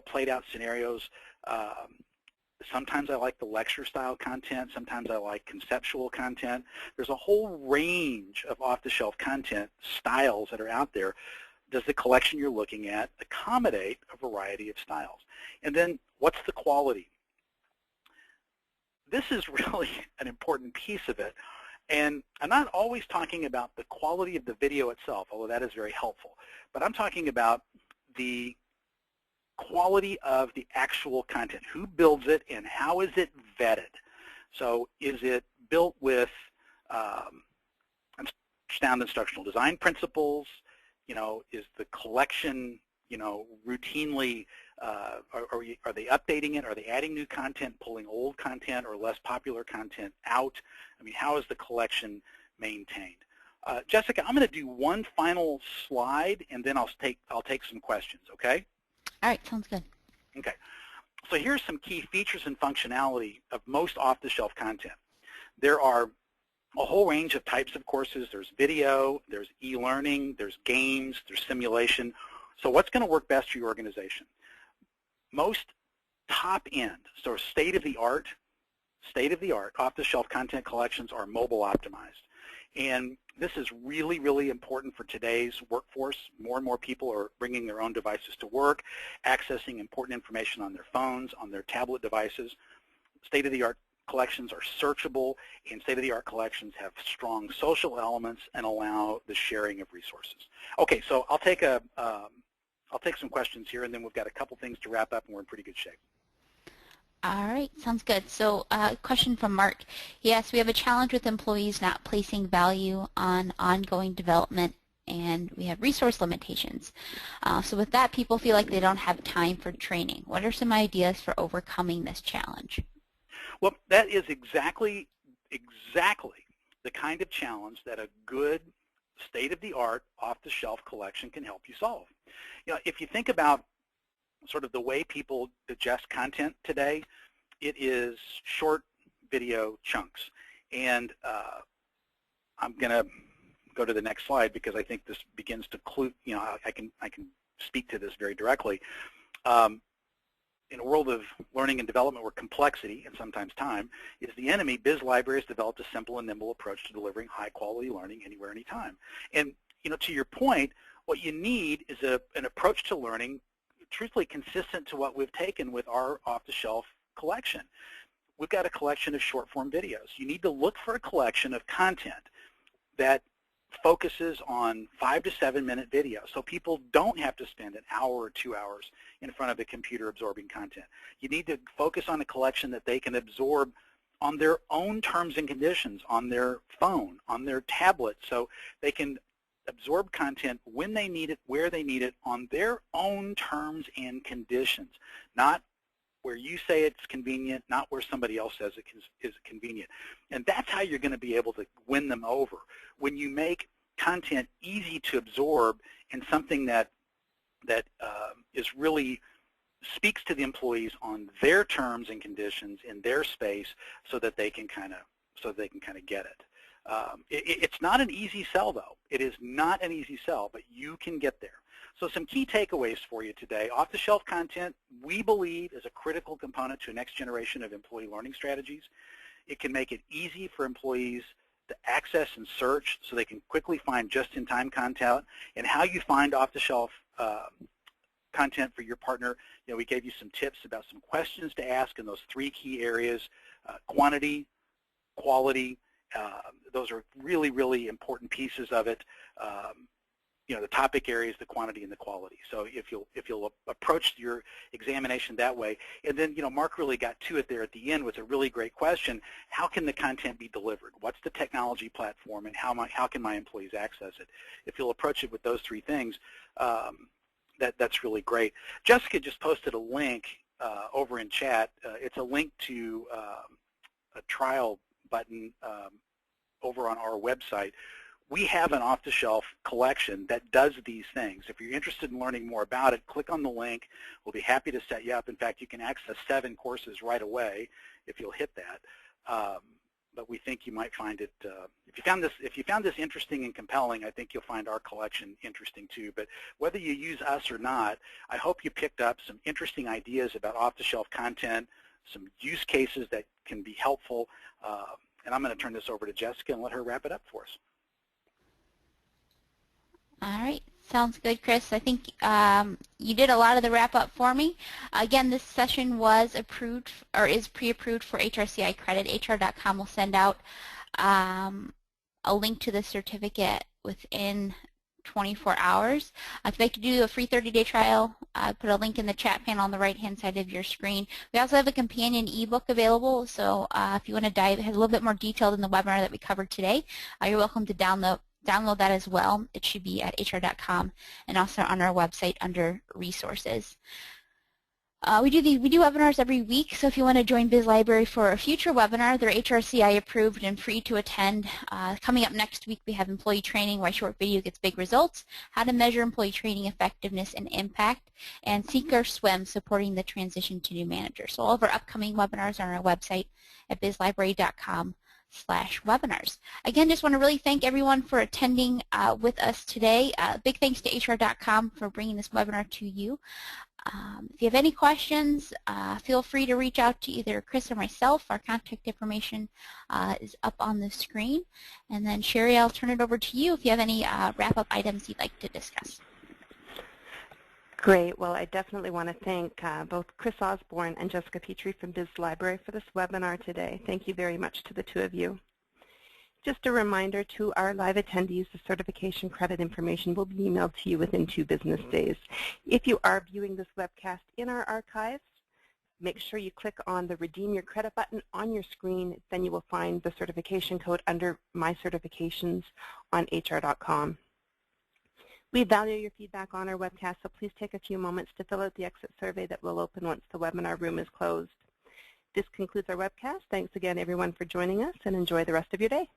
Speaker 3: played out scenarios. Sometimes I like the lecture-style content. Sometimes I like conceptual content. There's a whole range of off-the-shelf content styles that are out there. Does the collection you're looking at accommodate a variety of styles? And then what's the quality? This is really an important piece of it. And I'm not always talking about the quality of the video itself, although that is very helpful. But I'm talking about the quality of the actual content. Who builds it and how is it vetted? So is it built with sound instructional design principles? Is the collection, routinely, are they updating it? Are they adding new content, pulling old content or less popular content out? I mean, how is the collection maintained? Jessica, I'm going to do one final slide, and then I'll take some questions, okay?
Speaker 2: All right, sounds good.
Speaker 3: Okay. So here's some key features and functionality of most off-the-shelf content. There are a whole range of types of courses. There's video, there's e-learning, there's games, there's simulation. So what's going to work best for your organization? Most top-end, so state-of-the-art off-the-shelf content collections are mobile optimized. And this is really, really important for today's workforce. More and more people are bringing their own devices to work, accessing important information on their phones, on their tablet devices. State-of-the-art collections are searchable, and state-of-the-art collections have strong social elements and allow the sharing of resources. Okay, so I'll take some questions here, and then we've got a couple things to wrap up, and we're in pretty good shape.
Speaker 2: All right, sounds good. So question from Mark. Yes, we have a challenge with employees not placing value on ongoing development, and we have resource limitations. So with that, people feel like they don't have time for training. What are some ideas for overcoming this challenge?
Speaker 3: Well, that is exactly the kind of challenge that a good state-of-the-art, off-the-shelf collection can help you solve. You know, if you think about sort of the way people digest content today, it is short video chunks. And I'm going to go to the next slide because I think this begins to clue, you know, I can speak to this very directly. In a world of learning and development where complexity, and sometimes time, is the enemy, Biz Library has developed a simple and nimble approach to delivering high-quality learning anywhere, anytime. And, you know, to your point, what you need is an approach to learning truthfully consistent to what we've taken with our off-the-shelf collection. We've got a collection of short-form videos. You need to look for a collection of content that focuses on 5 to 7 minute videos, so people don't have to spend an hour or 2 hours in front of a computer absorbing content. You need to focus on a collection that they can absorb on their own terms and conditions, on their phone, on their tablet, so they can absorb content when they need it, where they need it, on their own terms and conditions, not where you say it's convenient, not where somebody else says it is convenient. And that's how you're going to be able to win them over. When you make content easy to absorb and something that is really speaks to the employees on their terms and conditions in their space, so that they can kind of get it. It's not an easy sell, though. It is not an easy sell, but you can get there. So some key takeaways for you today. Off-the-shelf content, we believe, is a critical component to a next generation of employee learning strategies. It can make it easy for employees to access and search so they can quickly find just-in-time content. And how you find off-the-shelf content for your partner, you know, we gave you some tips about some questions to ask in those 3 key areas: quantity, quality. Those are really, really important pieces of it. You know, the topic areas, the quantity, and the quality. So if you'll approach your examination that way, and then, you know, Mark really got to it there at the end with a really great question: how can the content be delivered? What's the technology platform, and how can my employees access it? If you'll approach it with those 3 things, that's really great. Jessica just posted a link over in chat. It's a link to a trial button over on our website. We have an off-the-shelf collection that does these things. If you're interested in learning more about it, click on the link. We'll be happy to set you up. In fact, you can access 7 courses right away if you'll hit that. But we think you might find it, if you found this interesting and compelling, I think you'll find our collection interesting too. But whether you use us or not, I hope you picked up some interesting ideas about off-the-shelf content, some use cases that can be helpful. And I'm going to turn this over to Jessica and let her wrap it up for us.
Speaker 2: All right, sounds good, Chris. I think you did a lot of the wrap-up for me. Again, this session was approved, or is pre-approved for HRCI credit. HR.com will send out a link to the certificate within 24 hours. If you'd like to do a free 30-day trial, put a link in the chat panel on the right-hand side of your screen. We also have a companion ebook available, so if you want to dive, it has a little bit more detail than the webinar that we covered today. You're welcome to download that as well. It should be at hr.com and also on our website under resources. We do webinars every week, so if you want to join Biz Library for a future webinar, they're HRCI approved and free to attend. Coming up next week, we have employee training, why short video gets big results, how to measure employee training effectiveness and impact, and Sink or Swim, supporting the transition to new managers. So all of our upcoming webinars are on our website at bizlibrary.com/webinars. Again, just want to really thank everyone for attending with us today. Big thanks to HR.com for bringing this webinar to you. If you have any questions, feel free to reach out to either Chris or myself. Our contact information is up on the screen. And then Sherry, I'll turn it over to you if you have any wrap-up items you'd like to discuss.
Speaker 1: Great. Well, I definitely want to thank both Chris Osborne and Jessica Petrie from Biz Library for this webinar today. Thank you very much to the 2 of you. Just a reminder to our live attendees, the certification credit information will be emailed to you within 2 business days. If you are viewing this webcast in our archives, make sure you click on the Redeem Your Credit button on your screen. Then you will find the certification code under My Certifications on HR.com. We value your feedback on our webcast, so please take a few moments to fill out the exit survey that will open once the webinar room is closed. This concludes our webcast. Thanks again, everyone, for joining us, and enjoy the rest of your day.